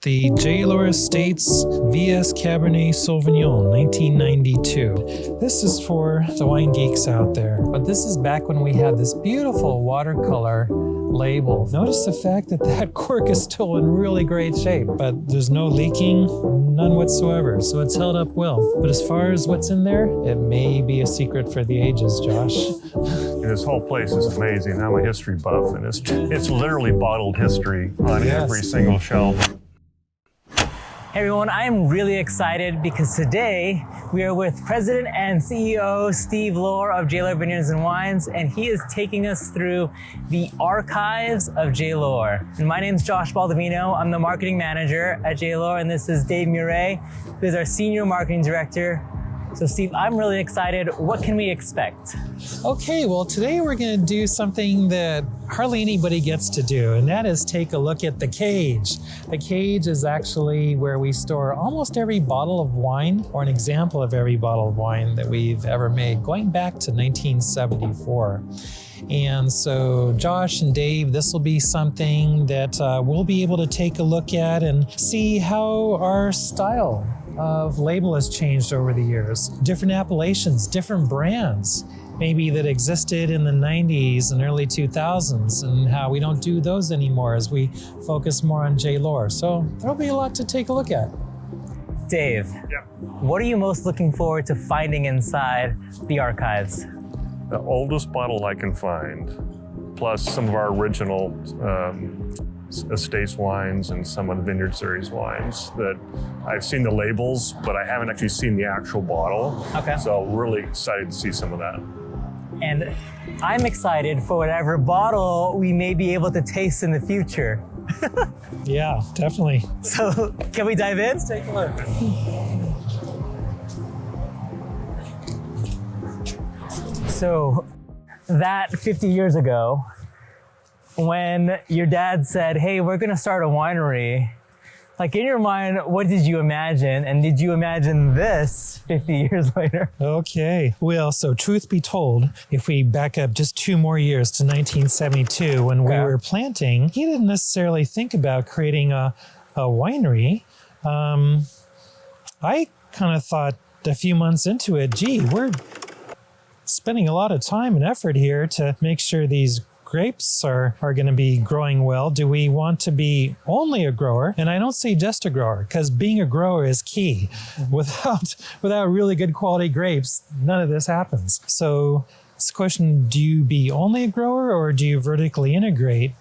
the J. Lohr Estates VS Cabernet Sauvignon, 1992. This is for the wine geeks out there. But this is back when we had this beautiful watercolor label. Notice the fact that that cork is still in really great shape, but there's no leaking, none whatsoever. So it's held up well. But as far as what's in there, it may be a secret for the ages, Josh. This whole place is amazing. I'm a history buff, and it's literally bottled history on every single shelf. Hey everyone, I am really excited because today we are with President and CEO Steve Lohr of J. Lohr Vineyards Wines, and he is taking us through the archives of J. Lohr. And my name is Josh Baldovino. I'm the marketing manager at J. Lohr, and this is Dave Muret, who is our senior marketing director. So Steve, I'm really excited. What can we expect? Okay, well today we're going to do something that hardly anybody gets to do, and that is take a look at the cage. The cage is actually where we store almost every bottle of wine, or an example of every bottle of wine that we've ever made, going back to 1974. And so Josh and Dave, this will be something that we'll be able to take a look at and see how our style of label has changed over the years. Different appellations, different brands, maybe that existed in the 90s and early 2000s, and how we don't do those anymore as we focus more on J. Lohr. So there'll be a lot to take a look at. Dave, what are you most looking forward to finding inside the archives? The oldest bottle I can find, plus some of our original Estates wines and some of the Vineyard Series wines that I've seen the labels, but I haven't actually seen the actual bottle. Okay. So really excited to see some of that. And I'm excited for whatever bottle we may be able to taste in the future. Yeah, definitely. So can we dive in? Let's take a look. So that 50 years ago, when your dad said, hey, we're gonna start a winery, like in your mind, what did you imagine? And did you imagine this 50 years later? Okay, well, so truth be told, if we back up just 2 more years to 1972, when we were planting, he didn't necessarily think about creating a winery. I kind of thought a few months into it, gee, we're spending a lot of time and effort here to make sure these grapes are going to be growing well. Do we want to be only a grower? And I don't say just a grower, because being a grower is key. Without really good quality grapes, none of this happens. So it's a question, do you be only a grower or do you vertically integrate?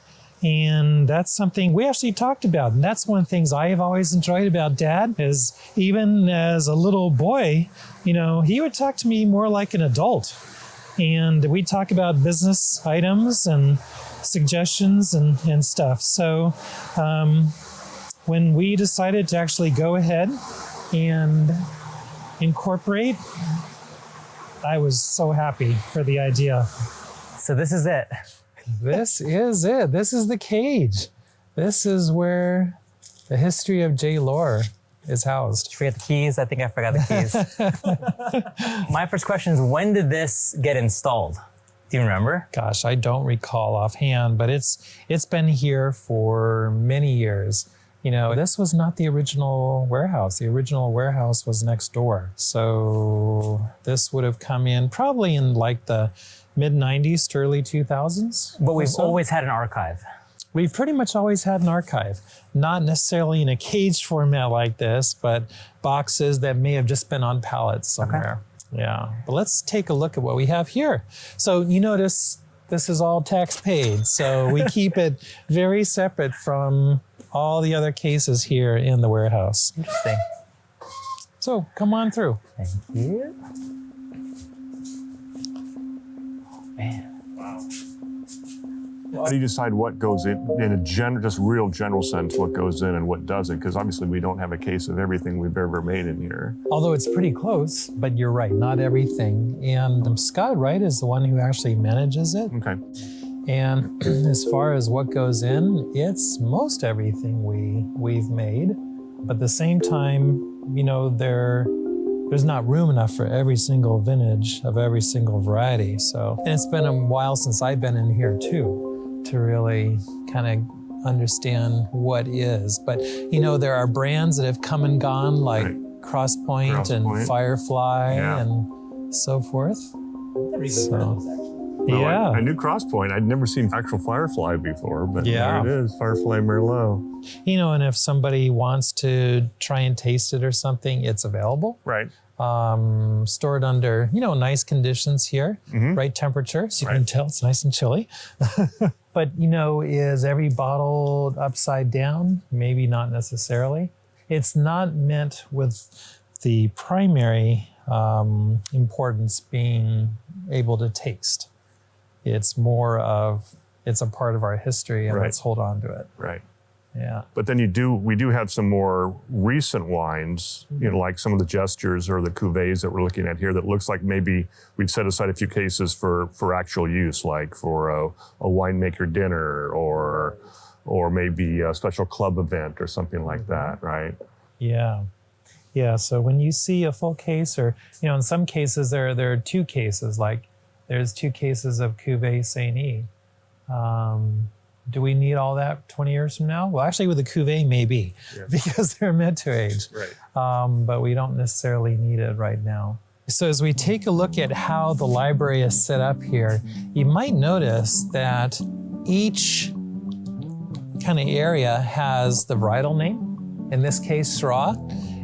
And that's something we actually talked about. And that's one of the things I have always enjoyed about Dad, is even as a little boy, you know, he would talk to me more like an adult. And we talk about business items and suggestions and stuff. So when we decided to actually go ahead and incorporate, I was so happy for the idea. So this is it. This is it. This is the cage. This is where the history of J. Lohr is housed. Did you forget the keys? I think I forgot the keys. My first question is, when did this get installed? Do you remember? Gosh, I don't recall offhand, but it's been here for many years. You know, this was not the original warehouse. The original warehouse was next door. So this would have come in probably in like the mid-90s to early 2000s. But we've always had an archive. We've pretty much always had an archive, not necessarily in a caged format like this, but boxes that may have just been on pallets somewhere. Okay. Yeah, but let's take a look at what we have here. So you notice this is all tax paid, so we keep it very separate from all the other cases here in the warehouse. Interesting. So come on through. Thank you. Man. Wow. How do you decide what goes in a just real general sense, what goes in and what doesn't? Because obviously we don't have a case of everything we've ever made in here. Although it's pretty close, but you're right, not everything. And Scott Wright is the one who actually manages it. Okay. And as far as what goes in, it's most everything we've made. But at the same time, you know, there's not room enough for every single vintage of every single variety. So, and it's been a while since I've been in here too, to really kind of understand what is. But, there are brands that have come and gone, like Crosspoint and Firefly and so forth. I knew Crosspoint. I'd never seen actual Firefly before, but there it is, Firefly Merlot. And if somebody wants to try and taste it or something, it's available. Right. Stored under, nice conditions here, right temperature, so you can tell it's nice and chilly. But, is every bottle upside down? Maybe not necessarily. It's not meant with the primary importance being able to taste. It's more of, it's a part of our history, and let's hold on to it. Right. Yeah. But then we do have some more recent wines, like some of the gestures or the cuvées that we're looking at here that looks like maybe we've set aside a few cases for actual use, like for a winemaker dinner or maybe a special club event or something like that, right? Yeah. Yeah, so when you see a full case, or, in some cases there are two cases, like there's 2 cases of Cuvée Saint-Ny. Do we need all that 20 years from now? Well, actually with the Cuvée, maybe, because they're meant to age. Right. But we don't necessarily need it right now. So as we take a look at how the library is set up here, you might notice that each kind of area has the varietal name, in this case, Syrah,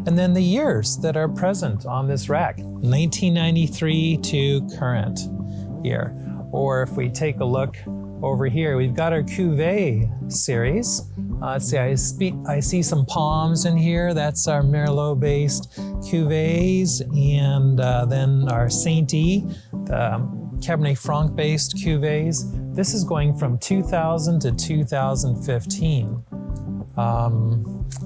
and then the years that are present on this rack, 1993 to current year. Or if we take a look over here, we've got our Cuvée series. Let's see, I see some palms in here. That's our Merlot-based Cuvées. And then our Saint-Y, the Cabernet Franc-based Cuvées. This is going from 2000 to 2015.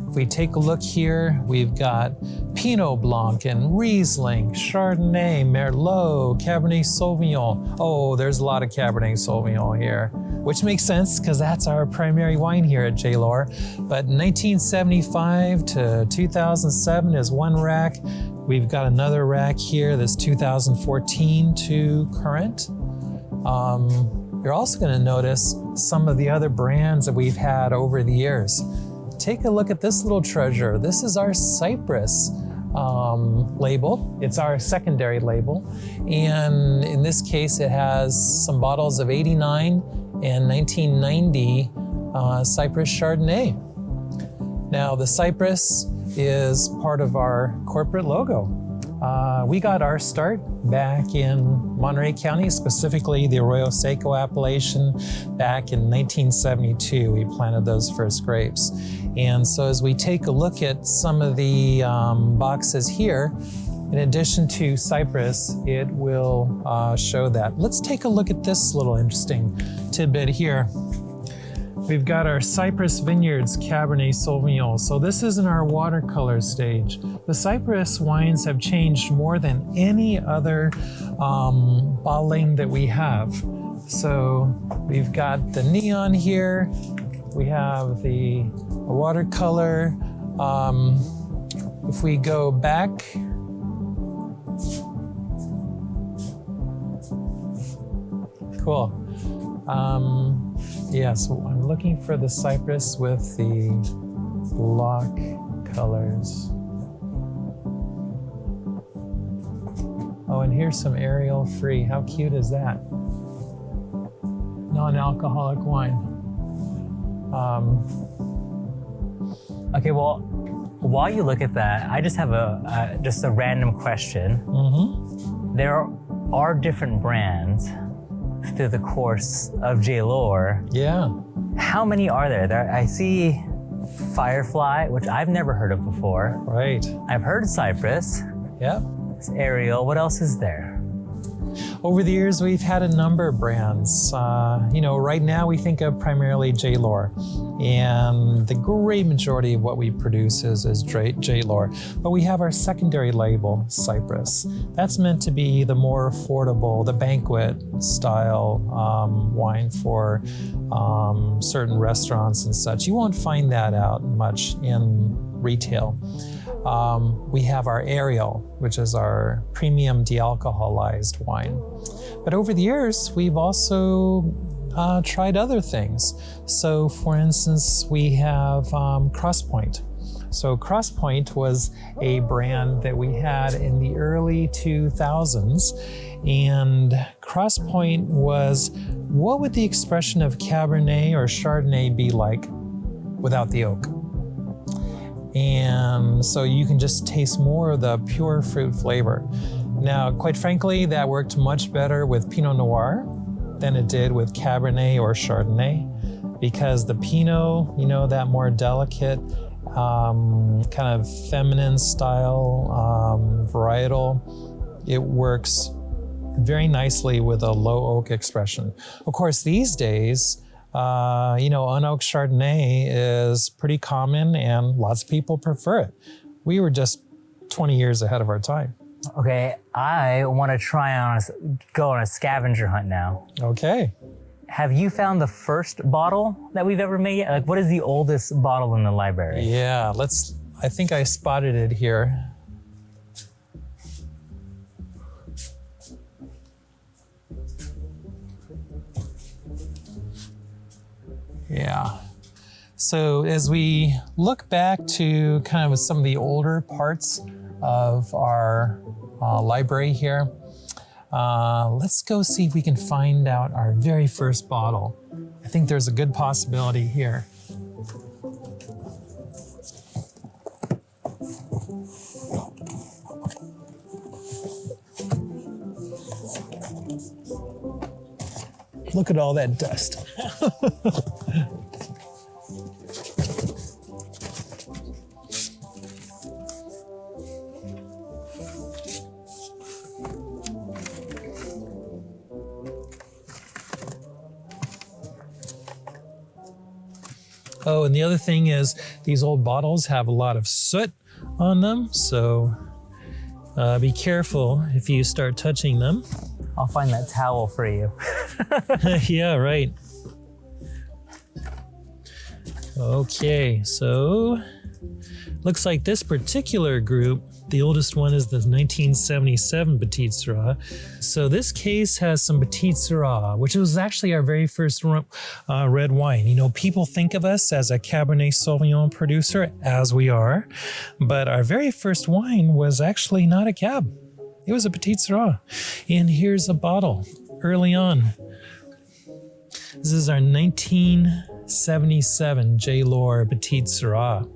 If we take a look here, we've got Pinot Blanc and Riesling, Chardonnay, Merlot, Cabernet Sauvignon. Oh, there's a lot of Cabernet Sauvignon here, which makes sense because that's our primary wine here at J. Lohr. But 1975 to 2007 is one rack. We've got another rack here that's 2014 to current. You're also going to notice some of the other brands that we've had over the years. Take a look at this little treasure. This is our Cypress label. It's our secondary label. And in this case, it has some bottles of 89 and 1990 Cypress Chardonnay. Now, the Cypress is part of our corporate logo. We got our start back in Monterey County, specifically the Arroyo Seco appellation. Back in 1972, we planted those first grapes. And so as we take a look at some of the boxes here, in addition to Cypress, it will show that. Let's take a look at this little interesting tidbit here. We've got our Cypress Vineyards Cabernet Sauvignon. So this is in our watercolor stage. The Cypress wines have changed more than any other bottling that we have. So we've got the neon here. We have the watercolor. If we go back, cool. Yeah, so I'm looking for the Cypress with the block colors. Oh, and here's some Ariel free. How cute is that? Non-alcoholic wine. Okay, well, while you look at that, I just have a random question. Mm-hmm. There are different brands through the course of J. Lohr. Yeah. How many are there? I see Firefly, which I've never heard of before. Right. I've heard Cypress. Yep. It's Ariel. What else is there? Over the years, we've had a number of brands. Right now we think of primarily J. Lohr, and the great majority of what we produce is J. Lohr. But we have our secondary label, Cypress. That's meant to be the more affordable, the banquet style wine for certain restaurants and such. You won't find that out much in retail. We have our Ariel, which is our premium de-alcoholized wine. But over the years, we've also tried other things. So for instance, we have Crosspoint. So Crosspoint was a brand that we had in the early 2000s. And Crosspoint was, what would the expression of Cabernet or Chardonnay be like without the oak? And so you can just taste more of the pure fruit flavor. Now, quite frankly, that worked much better with Pinot Noir than it did with Cabernet or Chardonnay, because the Pinot, you know, that more delicate, kind of feminine style varietal, it works very nicely with a low oak expression. Of course, these days, unoaked Chardonnay is pretty common and lots of people prefer it. We were just 20 years ahead of our time. Okay, I want to go on a scavenger hunt now. Okay. Have you found the first bottle that we've ever made? Like, what is the oldest bottle in the library? Yeah, I think I spotted it here. Yeah. So as we look back to kind of some of the older parts of our library here, let's go see if we can find out our very first bottle. I think there's a good possibility here. Look at all that dust. Oh, and the other thing is these old bottles have a lot of soot on them, so be careful if you start touching them. I'll find that towel for you. Yeah, right. Okay, so looks like this particular group, the oldest one is the 1977 Petit Syrah. So this case has some Petit Syrah, which was actually our very first red wine. You know, people think of us as a Cabernet Sauvignon producer, as we are, but our very first wine was actually not a Cab. It was a Petit Syrah. And here's a bottle early on. This is our 1977 Lohr Petit Syrah.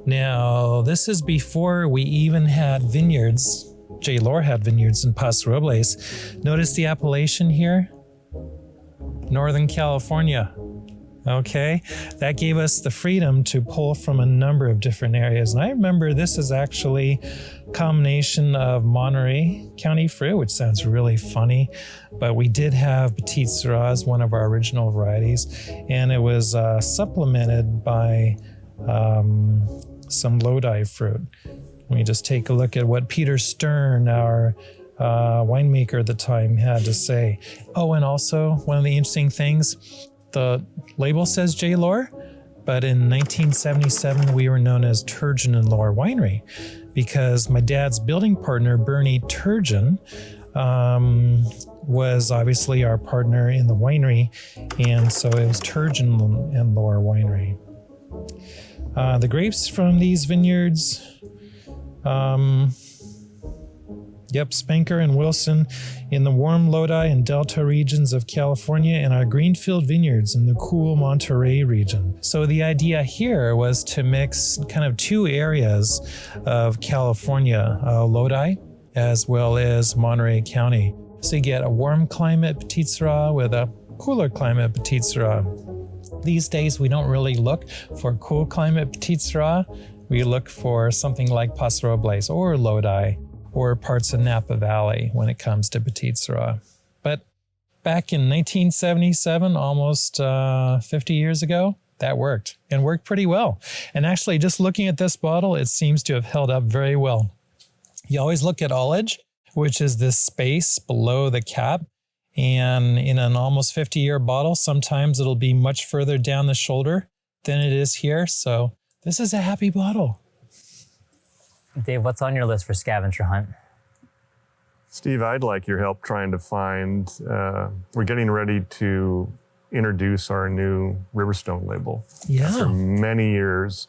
Now, this is before we even had vineyards. Lohr had vineyards in Paso Robles. Notice the appellation here? Northern California. Okay, that gave us the freedom to pull from a number of different areas. And I remember this is actually a combination of Monterey County fruit, which sounds really funny, but we did have Petit Syrah as one of our original varieties, and it was supplemented by some Lodi fruit. Let me just take a look at what Peter Stern, our winemaker at the time, had to say. Oh, and also one of the interesting things, the label says Lohr, but in 1977 we were known as Turgeon and Lohr Winery because my dad's building partner, Bernie Turgeon, was obviously our partner in the winery, and so it was Turgeon and Lohr Winery. The grapes from these vineyards, Spanker and Wilson in the warm Lodi and Delta regions of California, and our Greenfield vineyards in the cool Monterey region. So the idea here was to mix kind of two areas of California, Lodi as well as Monterey County. So you get a warm climate Petit Syrah with a cooler climate Petit Syrah. These days we don't really look for cool climate Petit Syrah. We look for something like Paso Robles or Lodi, or parts of Napa Valley when it comes to Petit Syrah. But back in 1977, almost 50 years ago, that worked, and worked pretty well. And actually, just looking at this bottle, it seems to have held up very well. You always look at ullage, which is this space below the cap, and in an almost 50-year bottle, sometimes it'll be much further down the shoulder than it is here, so this is a happy bottle. Dave, what's on your list for scavenger hunt? Steve, I'd like your help trying to find, we're getting ready to introduce our new Riverstone label. Yeah. After many years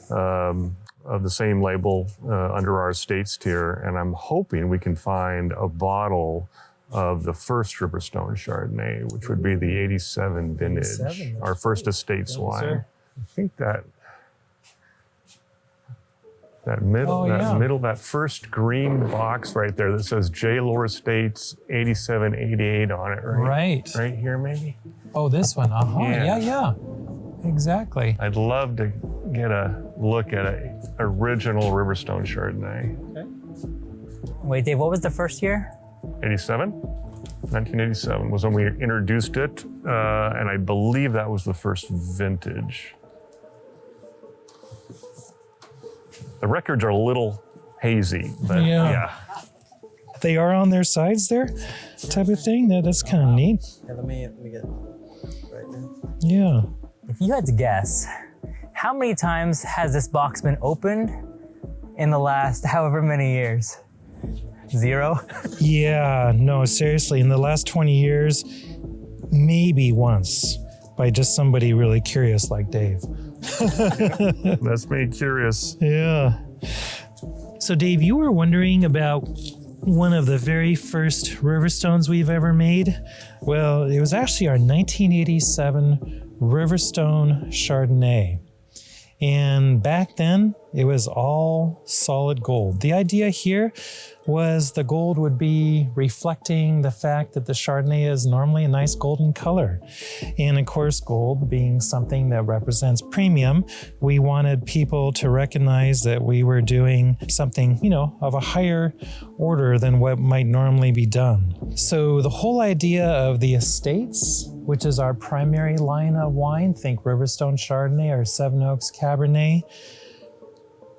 of the same label under our estates tier, and I'm hoping we can find a bottle of the first Riverstone Chardonnay, which would be the 87 vintage, 87, our first estates wine. sir. I think that middle, that first green box right there that says J. Lohr Estates 87, 88 on it, right? Right here, maybe? Oh, this one. Yeah. Exactly. I'd love to get a look at an original Riverstone Chardonnay. Okay. Wait, Dave, what was the first year? 87? 1987 was when we introduced it, and I believe that was the first vintage. The records are a little hazy, but yeah. They are on their sides there, type of thing. That's kind of neat. Yeah, let me get right now. Yeah. If you had to guess, how many times has this box been opened in the last however many years? 0? Yeah, no, seriously, in the last 20 years, maybe once by just somebody really curious like Dave. That's made curious. Yeah. So, Dave, you were wondering about one of the very first Riverstones we've ever made. Well, it was actually our 1987 Riverstone Chardonnay. And back then, it was all solid gold. The idea here was the gold would be reflecting the fact that the Chardonnay is normally a nice golden color. And of course, gold being something that represents premium, we wanted people to recognize that we were doing something, of a higher order than what might normally be done. So the whole idea of the estates, which is our primary line of wine, think Riverstone Chardonnay or Seven Oaks Cabernet,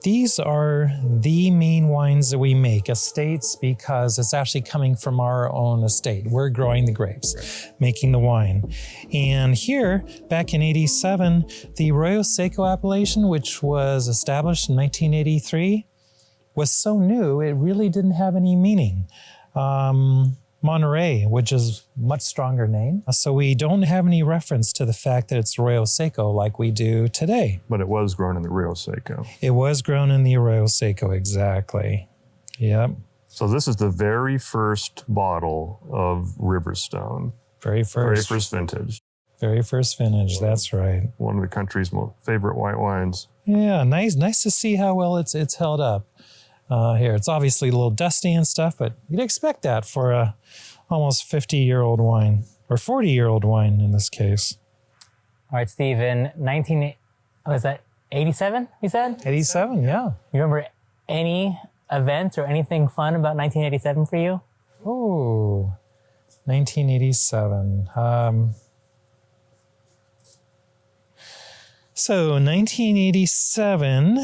these are the main wines that we make, estates, because it's actually coming from our own estate. We're growing the grapes, making the wine. And here, back in 87, the Arroyo Seco appellation, which was established in 1983, was so new, it really didn't have any meaning. Muret, which is a much stronger name. So we don't have any reference to the fact that it's Arroyo Seco like we do today. But it was grown in the Arroyo Seco. It was grown in the Arroyo Seco, exactly. Yep. So this is the very first bottle of Riverstone. Very first vintage. Very first vintage, that's right. One of the country's most favorite white wines. Yeah, nice to see how well it's held up. Here, it's obviously a little dusty and stuff, but you'd expect that for a almost 50-year-old wine, or 40-year-old wine in this case. All right, Steve, in 87, you said? 87, yeah. You remember any events or anything fun about 1987 for you? Oh, 1987. So 1987,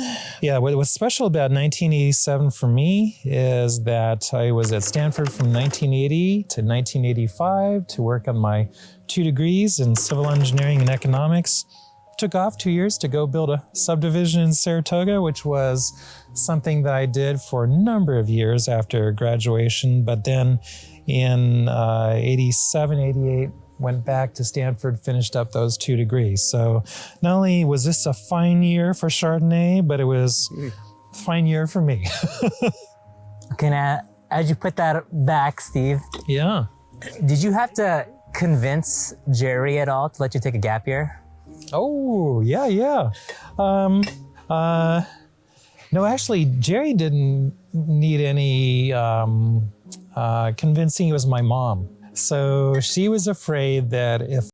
what's special about 1987 for me is that I was at Stanford from 1980 to 1985 to work on my 2 degrees in civil engineering and economics. Took off 2 years to go build a subdivision in Saratoga, which was something that I did for a number of years after graduation. But then in 87, 88, went back to Stanford, finished up those 2 degrees. So not only was this a fine year for Chardonnay, but it was a fine year for me. Okay, now, as you put that back, Steve. Yeah. Did you have to convince Jerry at all to let you take a gap year? Oh, yeah. No, actually, Jerry didn't need any convincing. It was my mom. So she was afraid that if